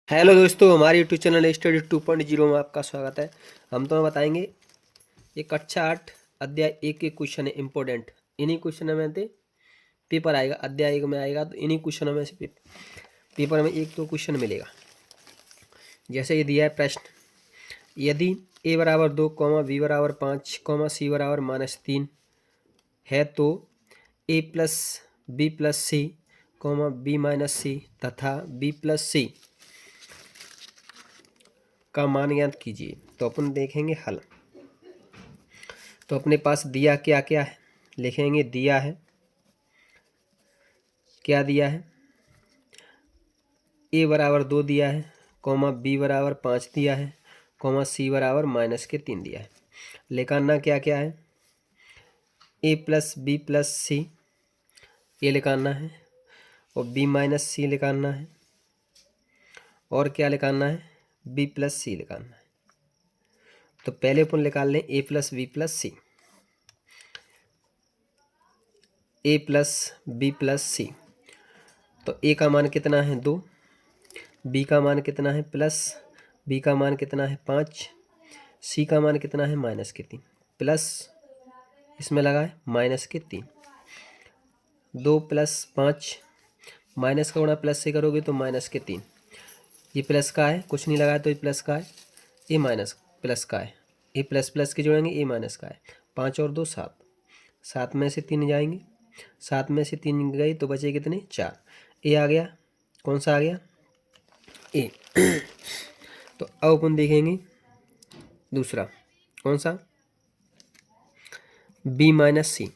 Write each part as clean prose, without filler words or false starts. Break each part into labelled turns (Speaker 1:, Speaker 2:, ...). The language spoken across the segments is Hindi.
Speaker 1: हेलो दोस्तों, हमारे यूट्यूब चैनल स्टडी 2.0 में आपका स्वागत है। हम तुम्हें बताएंगे ये कक्षा 8 अध्याय 1 के क्वेश्चन है इम्पोर्टेंट। इन्हीं क्वेश्चन में से पेपर आएगा, अध्याय 1 में आएगा, तो इन्हीं क्वेश्चनों में से पेपर में एक तो क्वेश्चन मिलेगा। जैसे ये दिया है प्रश्न, यदि a बराबर 2, b बराबर 5, c बराबर -3 है तो a plus b plus C, b minus C तथा b प्लस सी का मान ज्ञात कीजिए। तो अपन देखेंगे हल। तो अपने पास दिया क्या क्या है, लिखेंगे। दिया है, क्या दिया है, a बराबर 2 दिया है, b बराबर 5 दिया है, c बराबर -3 दिया है। लिखाना क्या क्या है, a प्लस बी प्लस सी ये लिखाना है, और b माइनस सी लिखाना है, और क्या लिखाना है, b प्लस सी लिखाना है। तो पहले अपन निकाल लें a plus B plus C. a plus B plus C, तो a का मान कितना है 2, b का मान कितना है प्लस, b का मान कितना है 5, c का मान कितना है -3, प्लस इसमें लगा है -3। 2 प्लस 5, माइनस का गुणा प्लस से करोगे तो -3। ये प्लस का है, कुछ नहीं लगाया तो ये प्लस का है, ये माइनस प्लस का है, ये प्लस प्लस के जोड़ेंगे, ये माइनस का है। 5 और 2 7, 7 में से 3 जाएंगे, 7 में से 3 गई तो बचे कितने 4। ए आ गया, कौन सा आ गया, ए। तो अब अपन देखेंगे दूसरा, कौन सा, b माइनस सी।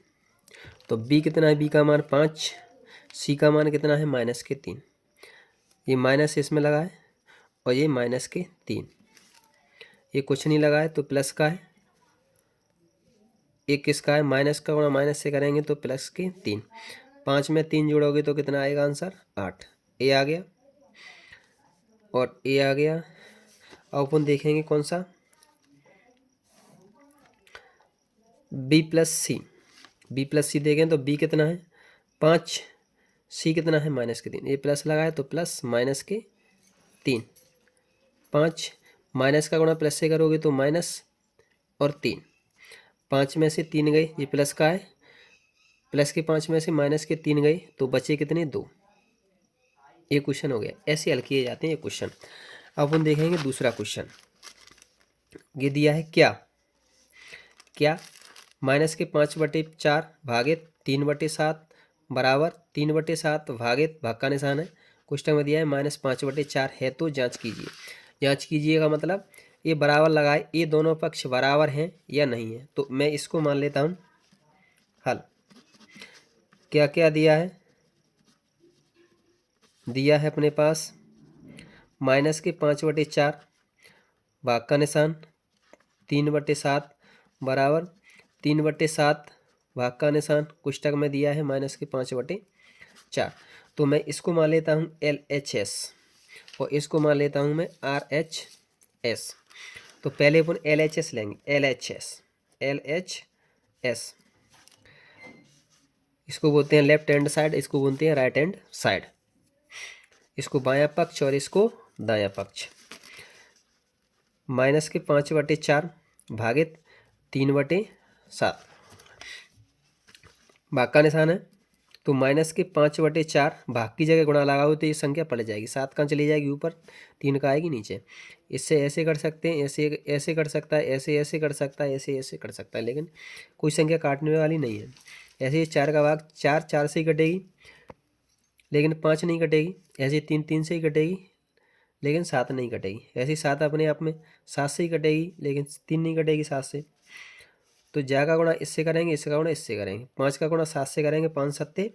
Speaker 1: तो b कितना है, b का मान 5, c का मान कितना है -3। ये माइनस इसमें लगा है और ये -3, ये कुछ नहीं लगा है तो प्लस का है, एक किसका है, माइनस का गुणा माइनस से करेंगे तो +3। 5 में 3 जोड़ोगे तो कितना आएगा आंसर 8। ए आ गया और ए आ गया। अब अपन देखेंगे कौन सा, b plus C. b plus सी देखें तो b कितना है 5, c कितना है -3। ये प्लस लगा है तो प्लस -3। 5 माइनस का गुणा प्लस से करोगे तो माइनस और 3। 5 में से 3 गए, ये प्लस का है, प्लस के 5 में से माइनस के 3 गए तो बचे कितने 2। ये क्वेश्चन हो गया। ऐसे हल किए जाते हैं ये क्वेश्चन। अब अपन देखेंगे दूसरा क्वेश्चन। ये दिया है क्या, क्या -5/4 भागित 3/7 बराबर 3/7 भागित भाग का निशान है। क्वेश्चन में दिया है -5/4 है तो जांच कीजिए। जांच कीजिए का मतलब ये बराबर लगाए, ये दोनों पक्ष बराबर हैं या नहीं है। तो मैं इसको मान लेता हूँ हल। क्या क्या दिया है, दिया है अपने पास -5/4 भाग का निशान 3/7 बराबर 3/7 भाग का निशान, कोष्टक में दिया है -5/4। तो मैं इसको मान लेता हूँ LHS और इसको मान लेता हूँ मैं RHS। तो पहले अपन LHS लेंगे, LHS इसको बोलते हैं लेफ्ट हैंड साइड, इसको बोलते हैं राइट हैंड साइड। इसको बायां पक्ष और इसको दायां पक्ष। -5/4 भागित 3/7 भाग का निशान है, तो -5/4 भाग की जगह गुणा लगाओ तो ये संख्या पलट जाएगी। 7 कहाँ चली जाएगी ऊपर, 3 का आएगी नीचे। इससे ऐसे कर सकते हैं, ऐसे ऐसे कर सकता है, ऐसे ऐसे कर सकता है, ऐसे ऐसे कर सकता है, लेकिन कोई संख्या काटने वाली नहीं है। ऐसे ही 4 का भाग 4 से ही कटेगी लेकिन 5 नहीं कटेगी। ऐसे 3 से ही कटेगी लेकिन 7 नहीं कटेगी। ऐसे 7 अपने आप में 7 से ही कटेगी लेकिन 3 नहीं कटेगी 7 से। तो जा का गुणा इससे करेंगे, इसका गुणा इससे करेंगे। 5 का गुणा 7 से करेंगे, 5 7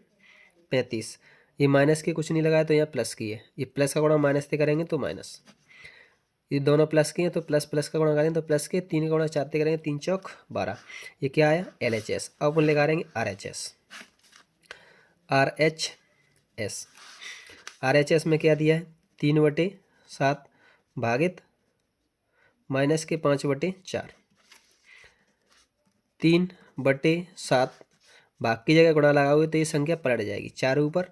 Speaker 1: 35। ये माइनस के कुछ नहीं लगाया तो यहाँ प्लस की है। ये प्लस का गुणा माइनस से करेंगे तो माइनस, ये दोनों प्लस के हैं तो प्लस प्लस का गुणा करेंगे तो प्लस के। 3 का गुणा 4 से करेंगे, 3 चौक 12। ये क्या आया LHS। अब अपन लगा रहेंगे RHS में क्या दिया है 3/7 भागित -5/4। 3/7 भाग की जगह गुणा लगाओगे तो ये संख्या पलट जाएगी। 4 ऊपर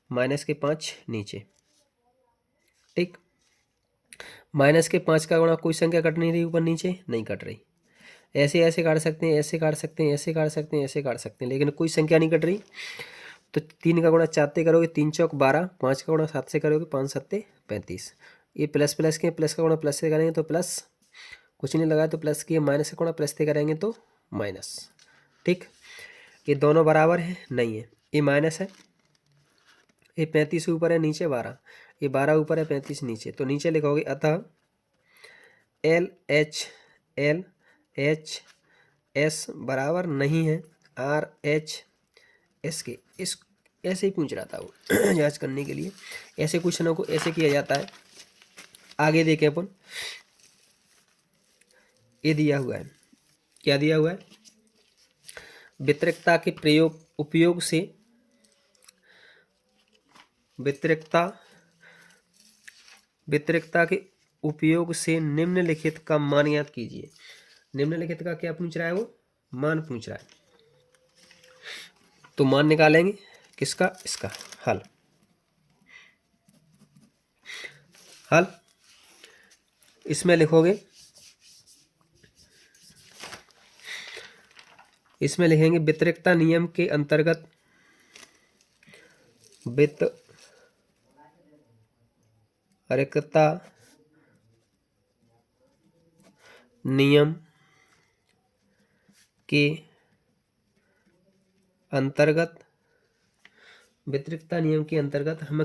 Speaker 1: -5 नीचे, ठीक। माइनस के 5 का गुणा कोई संख्या कट नहीं रही, ऊपर नीचे नहीं कट रही। ऐसे ऐसे काट सकते हैं, ऐसे काट सकते हैं, ऐसे काट सकते हैं, ऐसे काट सकते हैं, लेकिन कोई संख्या नहीं कट रही। तो 3 का गुणा 4 से करोगे 3 चौक 12, 5 का गुणा 7 से करोगे 5 7 35। ये प्लस प्लस के, प्लस का गुणा प्लस से करेंगे तो प्लस, कुछ नहीं लगाया तो प्लस किए, माइनस का गुणा प्लस से करेंगे तो माइनस। ठीक, ये दोनों बराबर है नहीं है, ये माइनस है, ये 35 ऊपर है नीचे 12, ये 12 ऊपर है 35 नीचे, तो नीचे लिखोगे अतः एल एच एस बराबर नहीं है RHS के। इस ऐसे ही पूछ रहा था वो जांच करने के लिए, ऐसे क्वेश्चनों को ऐसे किया जाता है। आगे देखें अपन, ये दिया हुआ है, क्या दिया हुआ है, वितरिकता के उपयोग से, वितरिकता के उपयोग से निम्नलिखित का मान ज्ञात कीजिए। निम्नलिखित का क्या पूछ रहा है, वो मान पूछ रहा है। तो मान निकालेंगे किसका, इसका हल। इसमें लिखोगे, इसमें लिखेंगे वितरिकता नियम के अंतर्गत, वितरिकता नियम के अंतर्गत, वितरिकता नियम के अंतर्गत हम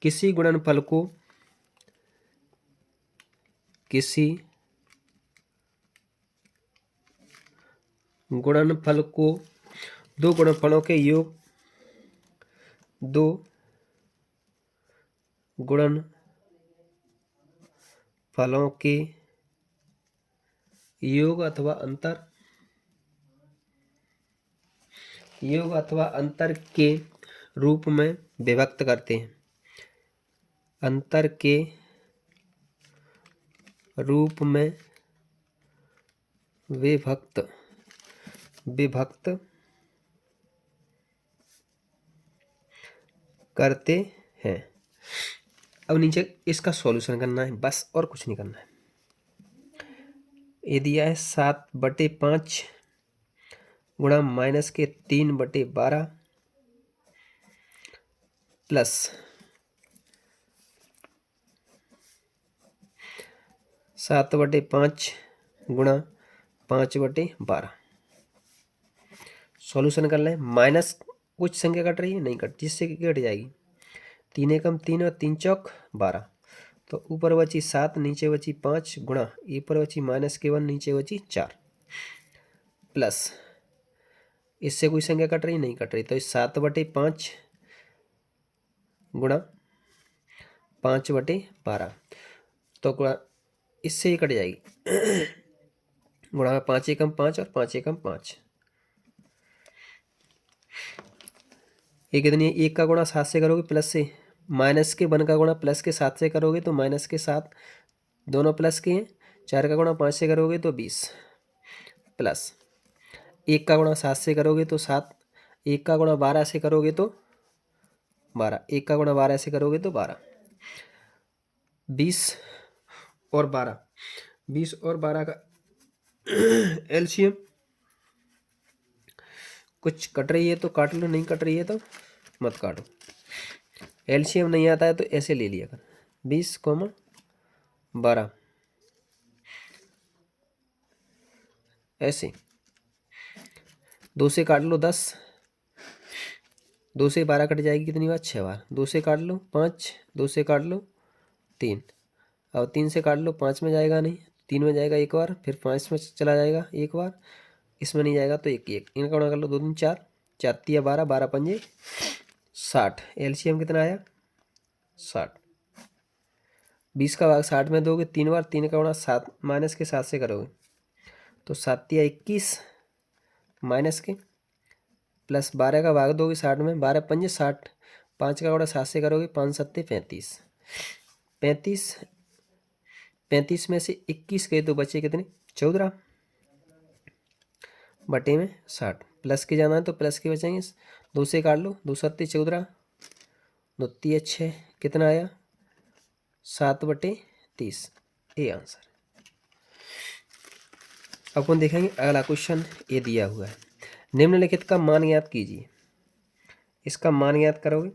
Speaker 1: किसी गुणनफल को, किसी गुणनफल को दो गुणनफलों के योग, दो गुणनफलों के योग अथवा अंतर के रूप में विभक्त करते हैं। अंतर के रूप में विभक्त करते हैं। अब नीचे इसका सॉल्यूशन करना है बस, और कुछ नहीं करना है। ये दिया है 7/5 गुणा माइनस के 3/12 प्लस 7/5 गुणा 5/12। सॉल्यूशन कर लें। माइनस कुछ संख्या कट रही है, नहीं कट, जिससे कट जाएगी 3 एकम 3 और 3 चौक 12। तो ऊपर बची 7, नीचे बची 5 गुणा, ऊपर बची -1, नीचे बची 4 प्लस, इससे कोई संख्या कट रही नहीं कट रही, तो इस 7/5 गुणा 5/12, तो गुणा इससे ही कट जाएगी गुणा 5 एकम 5 और 5 एकम 5। ये कितनी है, 1 का गुणा 7 से करोगे प्लस से, माइनस के 1 का गुणा प्लस के 7 से करोगे तो माइनस के 7, दोनों प्लस के हैं। 4 का गुणा 5 से करोगे तो 20 प्लस 1 का गुणा 7 से करोगे तो 7, 1 का गुणा 12 से करोगे तो 12, 1 का गुणा 12 से करोगे तो 12, 20 और 12, 20 और 12 का एलसीएम। कुछ कट रही है तो काट लो, नहीं कट रही है तो मत काटो। एलसीएम नहीं आता है तो ऐसे ले लिया कर, 20, 12 ऐसे। 2 से काट लो 10, 2 से 12 कट जाएगी कितनी बार, 6 बार। 2 से काट लो 5, 2 से काट लो 3, अब 3 से काट लो 5 में जाएगा नहीं, 3 में जाएगा एक बार, फिर 5 में चला जाएगा एक बार, इसमें नहीं जाएगा तो एक इनका गुणा कर लो, 2 3 4, 4 3 12, 12 पंजे 60। एलसीएम कितना आया 60। 20 का भाग 60 में दोगे 3 बार, 3 का गुणा 7 माइनस के 7 से करोगे तो 7 या 21 माइनस के प्लस 12 का भाग दोगे 60 में, 12 पंजे 60, 5 का गुणा 7 से करोगे 5 7 35, 35 में से 21 गए तो बचे कितने 14 बटे में 60, प्लस के जाना है तो प्लस के बचेंगे। 2 से काट लो, 2 7 14, 2 3 6, कितना आया 7/30, ये आंसर। अब अपन देखेंगे अगला क्वेश्चन, ये दिया हुआ है, निम्नलिखित का मान ज्ञात कीजिए। इसका मान ज्ञात करोगे,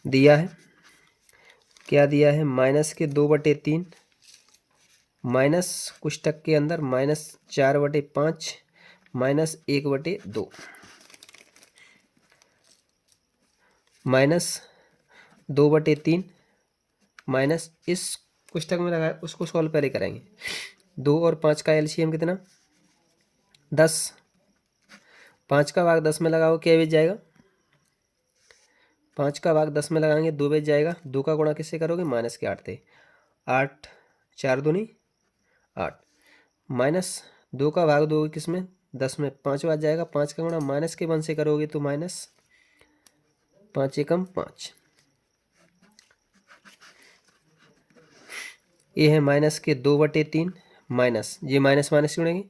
Speaker 1: दिया है, क्या दिया है, -2/3 माइनस कोष्टक के अंदर -4/5 -1/2 -2/3 माइनस इस कोष्टक में लगा, उसको सॉल्व पहले करेंगे। 2 और 5 का एलसीएम कितना, 10। 5 का भाग 10 में लगाओ, क्या बच जाएगा, 5 का भाग 10 में लगाएंगे 2 बच जाएगा। 2 का गुणा किससे करोगे, माइनस के 8 थे, 8 4 दूनी 8, -2 का भाग दोगे किस में, 10 में, 5 बच जाएगा। 5 का गुणा माइनस के 1 से करोगे तो -5 एकम 5। ये है -2/3 माइनस, ये माइनस माइनस जोड़ेंगे,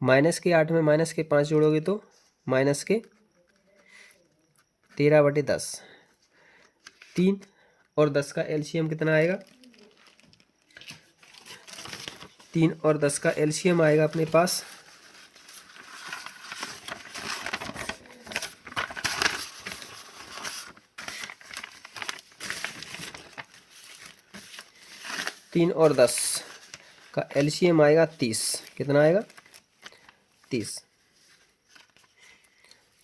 Speaker 1: -8 में -5 जोड़ोगे तो -13/10। 3 और 10 का एलसीएम कितना आएगा, 3 और 10 का एलसीएम आएगा अपने पास 3 और 10 का एलसीएम आएगा 30। कितना आएगा, 30।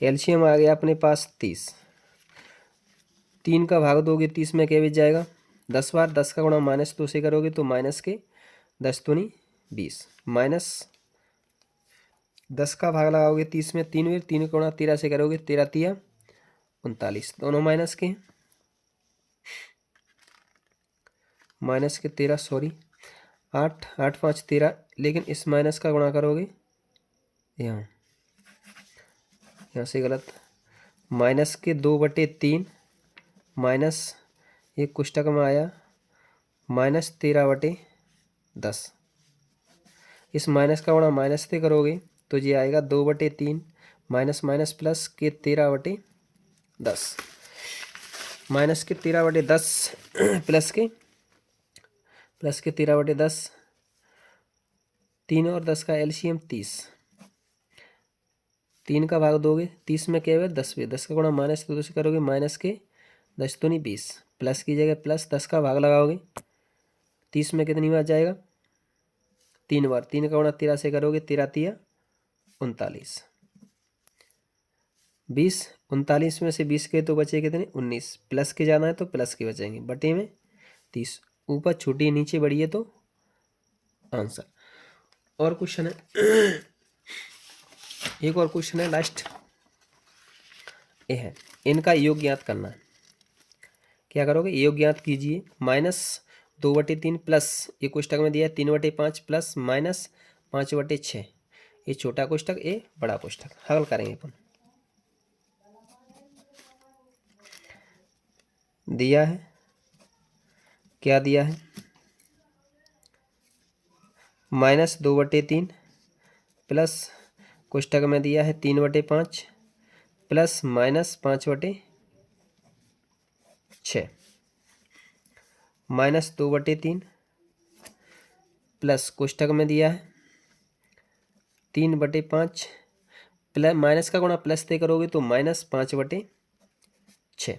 Speaker 1: एलसीएम आ गया अपने पास 30। 3 का भाग दोगे 30 में क्या बच जाएगा, 10 बार। 10 का गुणा -2 से करोगे तो माइनस के 10 दूनी 20, -10 का भाग लगाओगे 30 में 3 बार। 3 का गुणा 13 से करोगे, 13 तिया 39, दोनों माइनस के, 13 सॉरी 8 8 5 13, लेकिन इस माइनस का गुणा करोगे यहाँ से गलत, -2/3 माइनस एक कोष्टक में आया -13/10। इस माइनस का गुणा माइनस से करोगे तो ये आएगा 2/3 माइनस प्लस के 13/10, -13/10 प्लस के 13/10। 3 और 10 का एलसीएम 30। 3 का भाग दोगे 30 में क्या है, 10 में। 10 का गुणा -2 से करोगे, माइनस के 10 दूनी 20, प्लस की जगह प्लस। 10 का भाग लगाओगे 30 में कितनी बार जाएगा, 3 बार। 3 का गुणा 13 से करोगे, 13 तिया 39, 20। 39 में से 20 के तो बचे कितने, 19। प्लस के जाना है तो प्लस के बचेंगे, बटे में 30। ऊपर छोटी नीचे बड़ी है तो आंसर। और क्वेश्चन है, एक और क्वेश्चन है लास्ट, ये है, इनका योग ज्ञात करना है। क्या करोगे, योग ज्ञात कीजिए। -2/3 प्लस, ये कोष्टक में दिया है 3/5 प्लस -5/6। ये छोटा कोष्टक, ये बड़ा कोष्टक। हल करेंगे अपन, दिया है, क्या दिया है, -2/3 प्लस कोष्टक में दिया है 3/5 प्लस -5/6, -2/3 प्लस कोष्टक में दिया है 3/5 प्लस, माइनस का गुणा प्लस से करोगे तो -5/6।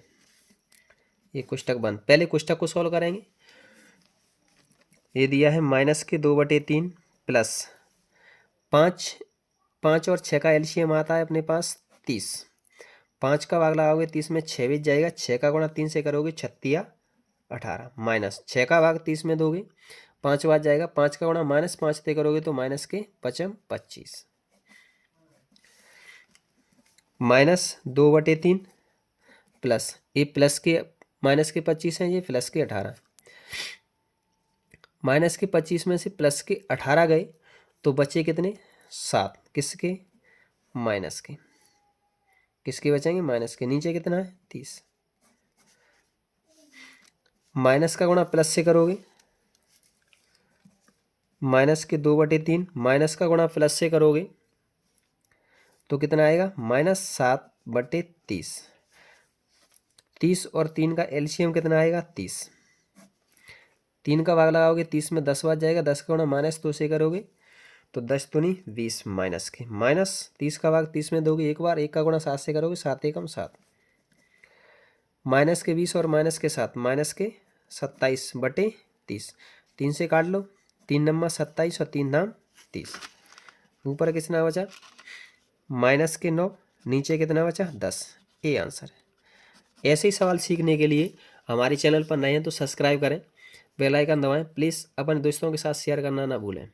Speaker 1: ये कोष्टक बंद। पहले कोष्टक को सॉल्व करेंगे। ये दिया है -2/3 प्लस 5 और 6 का एलसीएम आता है अपने पास 30। 5 का भाग लगाओगे 30 में 6 बच जाएगा। 6 का गुणा 3 से करोगे, 36 18, माइनस 6 का भाग 30 में दोगे 5 बच जाएगा। 5 का गुणा -5 से करोगे तो माइनस के 5 25, -2/3 प्लस, ये प्लस के माइनस के 25 हैं, ये प्लस के 18। माइनस के 25 में से प्लस के 18 गए तो बचे कितने, 7। किसके, माइनस के। किसके बचेंगे, माइनस के। नीचे कितना है, 30। माइनस का गुणा प्लस से करोगे, -2/3 माइनस का गुणा प्लस से करोगे तो कितना आएगा, -7 बटे 30। 30 और 3 का एलसीएम कितना आएगा 30। 3 का भाग लगाओगे 30 में 10 बच जाएगा, 10 का गुणा -2 से करोगे तो 10 दूनी 20 माइनस के, माइनस 30 का भाग 30 में दोगे एक बार, 1 का गुणा 7 से करोगे 7 एकम 7, माइनस के 20 और माइनस के 7 माइनस के 27 बटे 30। 3 से काट लो, 3 नंबर 27 और 3 नाम 30। ऊपर कितना बचा माइनस के 9, नीचे कितना बचा 10। ये आंसर है। ऐसे ही सवाल सीखने के लिए हमारे चैनल पर नए हैं तो सब्सक्राइब करें, बेल आइकन दबाएं, प्लीज़ अपने दोस्तों के साथ शेयर करना ना भूलें।